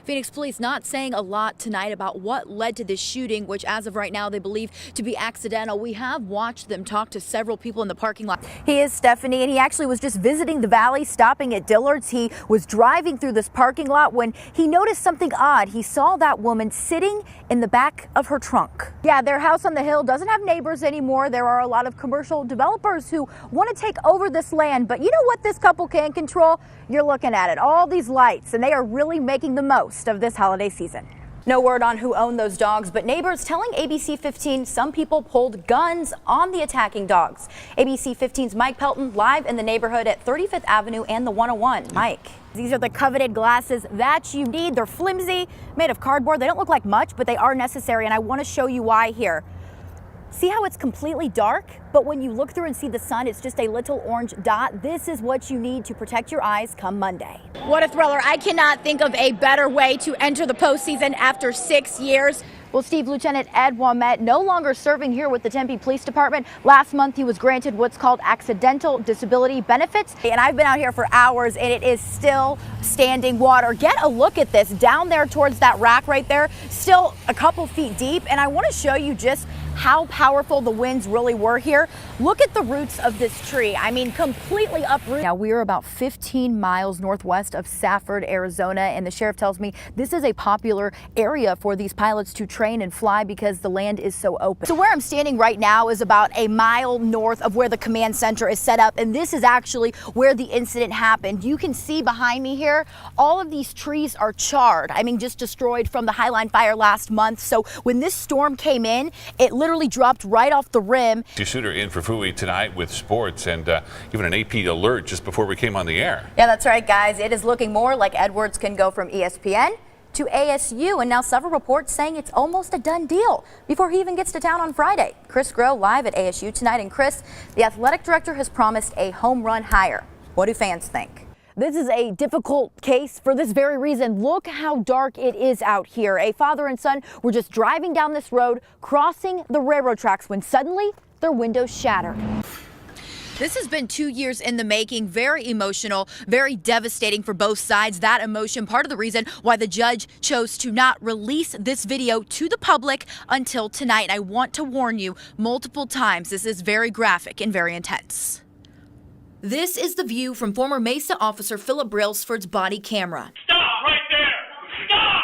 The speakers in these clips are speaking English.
Phoenix police not saying a lot tonight about what led to this shooting, which as of right now they believe to be accidental. We have watched them talk to several people in the parking lot. He is Stephanie, and he actually was just visiting the valley, stopping at Dillard's. He was driving through this parking lot when he noticed something odd. He saw that woman sitting in the back of her trunk. Yeah, their house on the hill doesn't have neighbors anymore. There are a lot of commercial developers who want to take over this land, but you know what this couple can control? You're looking at it, all these lights, and they are really making the most of this holiday season. No word on who owned those dogs, but neighbors telling ABC 15 some people pulled guns on the attacking dogs. ABC 15's Mike Pelton live in the neighborhood at 35th Avenue and the 101. Mike. These are the coveted glasses that you need. They're flimsy, made of cardboard. They don't look like much, but they are necessary, and I want to show you why here. See how it's completely dark, but when you look through and see the sun, it's just a little orange dot. This is what you need to protect your eyes come Monday. What a thriller. I cannot think of a better way to enter the postseason after 6 years. Well, Steve, Lieutenant Ed Wamette no longer serving here with the Tempe Police Department. Last month, he was granted what's called accidental disability benefits. And I've been out here for hours, and it is still standing water. Get a look at this down there towards that rack right there, still a couple feet deep. And I want to show you just how powerful the winds really were here. Look at the roots of this tree. I mean, completely uprooted. Now, we are about 15 miles northwest of Safford, Arizona, and the sheriff tells me this is a popular area for these pilots to train and fly because the land is so open. So where I'm standing right now is about a mile north of where the command center is set up, and this is actually where the incident happened. You can see behind me here, all of these trees are charred. I mean, just destroyed from the Highline fire last month. So when this storm came in, it literally dropped right off the rim. Shooter in for Fooey tonight with sports and even an AP alert just before we came on the air. Yeah, that's right, guys. It is looking more like Edwards can go from ESPN to ASU, and now several reports saying it's almost a done deal before he even gets to town on Friday. Chris Groh live at ASU tonight, and Chris, the athletic director, has promised a home run hire. What do fans think? This is a difficult case for this very reason. Look how dark it is out here. A father and son were just driving down this road, crossing the railroad tracks when suddenly their windows shattered. This has been 2 years in the making, very emotional, very devastating for both sides. That emotion, part of the reason why the judge chose to not release this video to the public until tonight. And I want to warn you multiple times, this is very graphic and very intense. This is the view from former Mesa officer Philip Brailsford's body camera. Stop right there! Stop!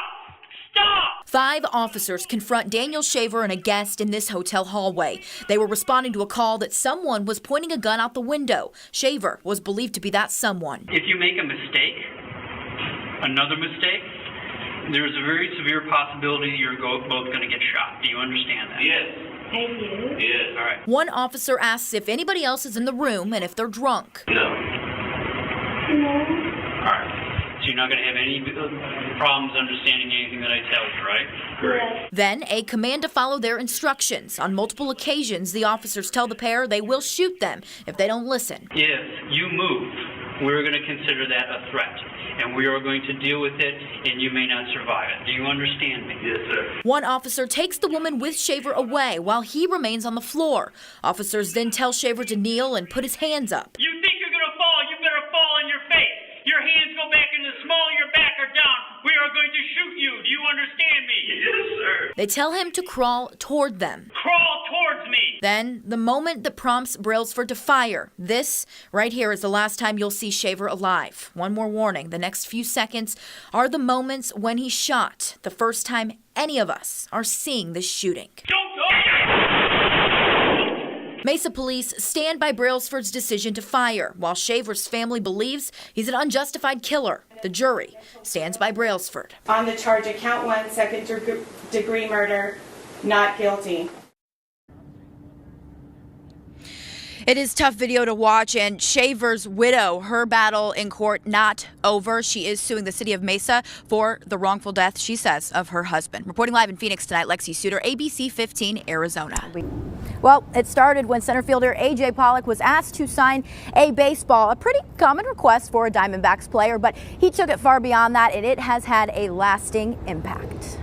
Stop! 5 officers confront Daniel Shaver and a guest in this hotel hallway. They were responding to a call that someone was pointing a gun out the window. Shaver was believed to be that someone. If you make a mistake, another mistake, there's a very severe possibility you're both going to get shot. Do you understand that? Yes. I do. Yes. All right. One officer asks if anybody else is in the room and if they're drunk. No. No. All right. So you're not going to have any problems understanding anything that I tell you, right? Correct. Then a command to follow their instructions. On multiple occasions, the officers tell the pair they will shoot them if they don't listen. If you move, we're going to consider that a threat, and we are going to deal with it, and you may not survive it. Do you understand me? Yes, sir. One officer takes the woman with Shaver away while he remains on the floor. Officers then tell Shaver to kneel and put his hands up. You think you're going to fall? You better fall on your face. Your hands go back in the small of your back or down. We are going to shoot you. Do you understand me? Yes, sir. They tell him to crawl toward them. Crawl towards me. Then, the moment that prompts Brailsford to fire. This right here is the last time you'll see Shaver alive. One more warning, the next few seconds are the moments when he shot. The first time any of us are seeing this shooting. Mesa police stand by Brailsford's decision to fire, while Shaver's family believes he's an unjustified killer. The jury stands by Brailsford. On the charge of count 1, second-degree murder, not guilty. It is tough video to watch, and Shaver's widow, her battle in court not over. She is suing the city of Mesa for the wrongful death, she says, of her husband. Reporting live in Phoenix tonight, Lexi Suter, ABC 15, Arizona. Well, it started when center fielder A.J. Pollock was asked to sign a baseball, a pretty common request for a Diamondbacks player, but he took it far beyond that, and it has had a lasting impact.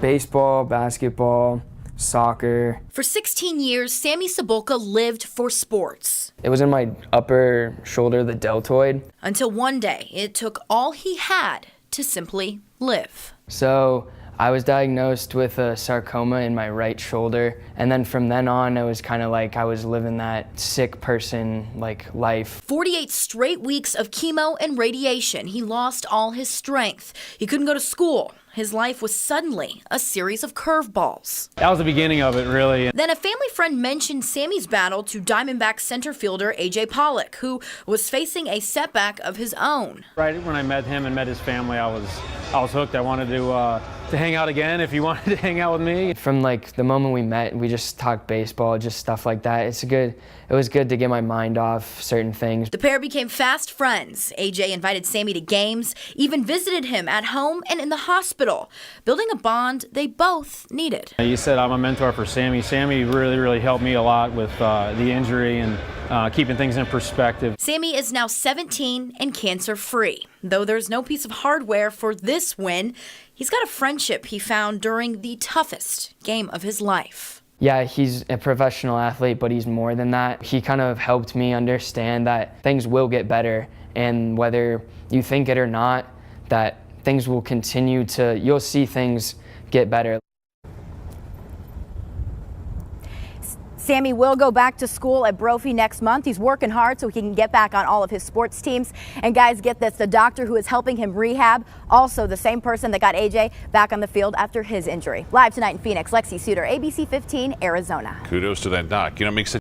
Baseball, basketball, soccer. For 16 years, Sammy Cebulka lived for sports. It was in my upper shoulder, the deltoid. Until one day, it took all he had to simply live. So I was diagnosed with a sarcoma in my right shoulder, and then from then on it was kind of like I was living that sick person life. 48 straight weeks of chemo and radiation. He lost all his strength. He couldn't go to school. His life was suddenly a series of curveballs. That was the beginning of it, really. Then a family friend mentioned Sammy's battle to Diamondbacks center fielder A.J. Pollock, who was facing a setback of his own. Right when I met him and met his family, I was hooked. I wanted to hang out again if he wanted to hang out with me. From the moment we met, we just talked baseball, just stuff like that. It was good to get my mind off certain things. The pair became fast friends. A.J. invited Sammy to games, even visited him at home and in the hospital, building a bond they both needed. You said I'm a mentor for Sammy. Sammy really helped me a lot with the injury and keeping things in perspective. Sammy is now 17 and cancer-free. Though there's no piece of hardware for this win, he's got a friendship he found during the toughest game of his life. Yeah, he's a professional athlete, but he's more than that. He kind of helped me understand that things will get better, and whether you think it or not, that things will continue you'll see things get better. Sammy will go back to school at Brophy next month. He's working hard so he can get back on all of his sports teams. And guys, get this, the doctor who is helping him rehab, also the same person that got AJ back on the field after his injury. Live tonight in Phoenix, Lexi Suter, ABC 15, Arizona. Kudos to that doc. Makes it